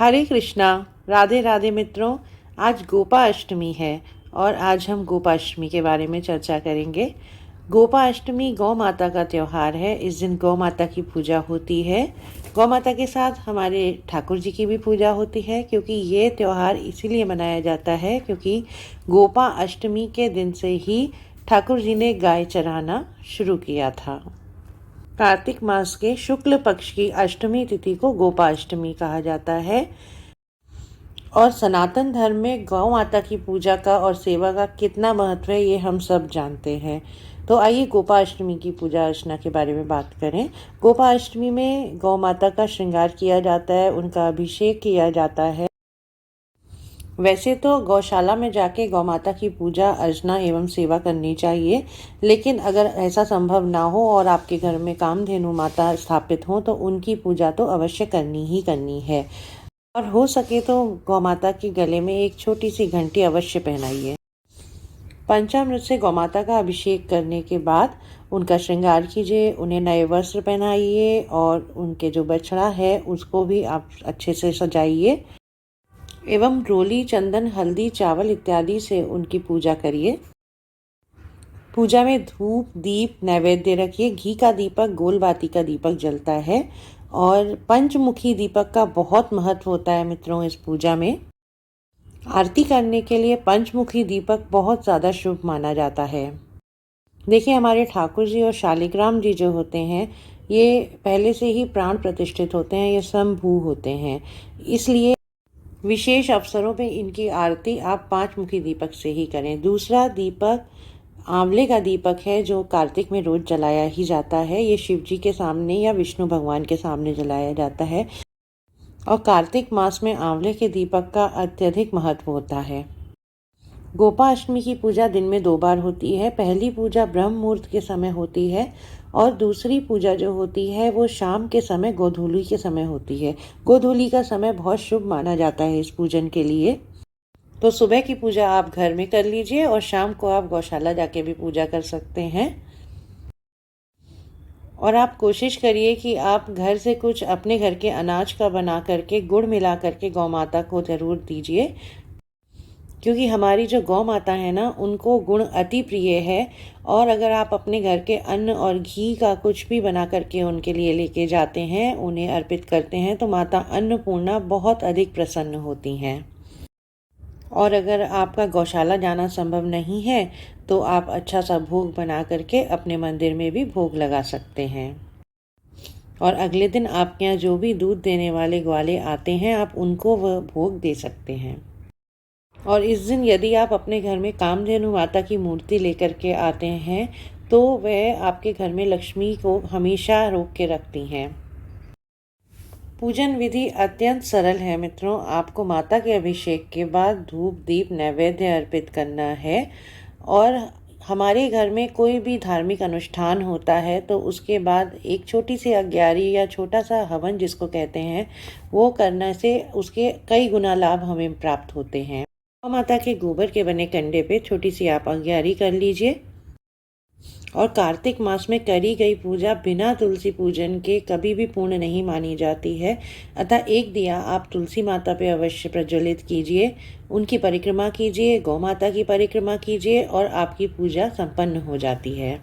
हरे कृष्णा। राधे राधे मित्रों। आज गोपाष्टमी है और आज हम गोपाष्टमी के बारे में चर्चा करेंगे। गोपाष्टमी गौ माता का त्यौहार है। इस दिन गौ माता की पूजा होती है। गौ माता के साथ हमारे ठाकुर जी की भी पूजा होती है, क्योंकि ये त्यौहार इसीलिए मनाया जाता है क्योंकि गोपा अष्टमी के दिन से ही ठाकुर जी ने गाय चराना शुरू किया था। कार्तिक मास के शुक्ल पक्ष की अष्टमी तिथि को गोपाष्टमी कहा जाता है और सनातन धर्म में गौ माता की पूजा का और सेवा का कितना महत्व है ये हम सब जानते हैं। तो आइए गोपाष्टमी की पूजा अर्चना के बारे में बात करें। गोपाष्टमी में गौ माता का श्रृंगार किया जाता है, उनका अभिषेक किया जाता है। वैसे तो गौशाला में जाके गौ माता की पूजा अर्चना एवं सेवा करनी चाहिए, लेकिन अगर ऐसा संभव ना हो और आपके घर में कामधेनु माता स्थापित हो तो उनकी पूजा तो अवश्य करनी ही करनी है। और हो सके तो गौ माता के गले में एक छोटी सी घंटी अवश्य पहनाइए। पंचामृत से गौ माता का अभिषेक करने के बाद उनका श्रृंगार कीजिए, उन्हें नए वस्त्र पहनाइए और उनके जो बछड़ा है उसको भी आप अच्छे से सजाइए एवं रोली, चंदन, हल्दी, चावल इत्यादि से उनकी पूजा करिए। पूजा में धूप, दीप, नैवेद्य रखिए। घी का दीपक, गोल बाती का दीपक जलता है और पंचमुखी दीपक का बहुत महत्व होता है मित्रों इस पूजा में। आरती करने के लिए पंचमुखी दीपक बहुत ज़्यादा शुभ माना जाता है। देखिए, हमारे ठाकुर जी और शालिग्राम जी जो होते हैं ये पहले से ही प्राण प्रतिष्ठित होते हैं, ये स्वयंभू होते हैं, इसलिए विशेष अवसरों पे इनकी आरती आप पांचमुखी दीपक से ही करें। दूसरा दीपक आंवले का दीपक है जो कार्तिक में रोज जलाया ही जाता है। ये शिव जी के सामने या विष्णु भगवान के सामने जलाया जाता है और कार्तिक मास में आंवले के दीपक का अत्यधिक महत्व होता है। गोपाष्टमी की पूजा दिन में 2 बार होती है। पहली पूजा ब्रह्म मुहूर्त के समय होती है और दूसरी पूजा जो होती है वो शाम के समय गोधूली के समय होती है। गोधूली का समय बहुत शुभ माना जाता है इस पूजन के लिए। तो सुबह की पूजा आप घर में कर लीजिए और शाम को आप गौशाला जाके भी पूजा कर सकते हैं। और आप कोशिश करिए कि आप घर से कुछ अपने घर के अनाज का बना करके गुड़ मिला करके गौ माता को ज़रूर दीजिए, क्योंकि हमारी जो गौ माता है ना उनको गुण अति प्रिय है। और अगर आप अपने घर के अन्न और घी का कुछ भी बना करके उनके लिए लेके जाते हैं, उन्हें अर्पित करते हैं, तो माता अन्नपूर्णा बहुत अधिक प्रसन्न होती हैं। और अगर आपका गौशाला जाना संभव नहीं है तो आप अच्छा सा भोग बना करके अपने मंदिर में भी भोग लगा सकते हैं। और अगले दिन आपके यहाँ जो भी दूध देने वाले ग्वाले आते हैं आप उनको वह भोग दे सकते हैं। और इस दिन यदि आप अपने घर में कामधेनु माता की मूर्ति लेकर के आते हैं तो वह आपके घर में लक्ष्मी को हमेशा रोक के रखती हैं। पूजन विधि अत्यंत सरल है मित्रों। आपको माता के अभिषेक के बाद धूप, दीप, नैवेद्य अर्पित करना है। और हमारे घर में कोई भी धार्मिक अनुष्ठान होता है तो उसके बाद एक छोटी सी अग्यारी या छोटा सा हवन जिसको कहते हैं वो करने से उसके कई गुना लाभ हमें प्राप्त होते हैं। माता के गोबर के बने कंडे पे छोटी सी आप अग्यारी कर लीजिए। और कार्तिक मास में करी गई पूजा बिना तुलसी पूजन के कभी भी पूर्ण नहीं मानी जाती है। अतः एक दिया आप तुलसी माता पे अवश्य प्रज्वलित कीजिए, उनकी परिक्रमा कीजिए, गौ माता की परिक्रमा कीजिए और आपकी पूजा संपन्न हो जाती है।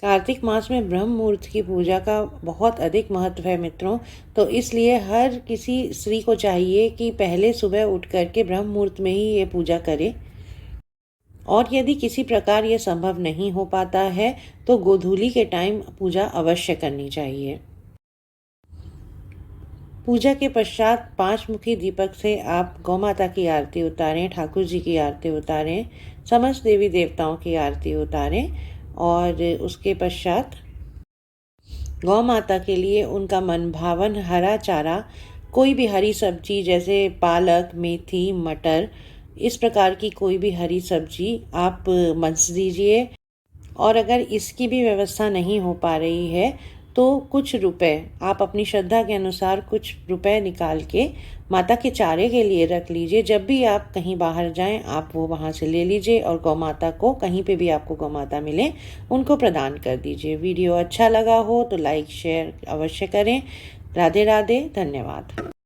कार्तिक मास में ब्रह्म मुहूर्त की पूजा का बहुत अधिक महत्व है मित्रों। तो इसलिए हर किसी स्त्री को चाहिए कि पहले सुबह उठ करके ब्रह्म मुहूर्त में ही ये पूजा करे। और यदि किसी प्रकार ये संभव नहीं हो पाता है तो गोधूली के टाइम पूजा अवश्य करनी चाहिए। पूजा के पश्चात 5 मुखी दीपक से आप गौ माता की आरती उतारें, ठाकुर जी की आरती उतारें, समस्त देवी देवताओं की आरती उतारें और उसके पश्चात गौ माता के लिए उनका मनभावन हरा चारा, कोई भी हरी सब्जी जैसे पालक, मेथी, मटर, इस प्रकार की कोई भी हरी सब्जी आप मंस दीजिए। और अगर इसकी भी व्यवस्था नहीं हो पा रही है तो कुछ रुपए आप अपनी श्रद्धा के अनुसार कुछ रुपए निकाल के माता के चारे के लिए रख लीजिए। जब भी आप कहीं बाहर जाएं आप वो वहाँ से ले लीजिए और गौ माता को कहीं पे भी आपको गौ माता मिले उनको प्रदान कर दीजिए। वीडियो अच्छा लगा हो तो लाइक शेयर अवश्य करें। राधे राधे, धन्यवाद।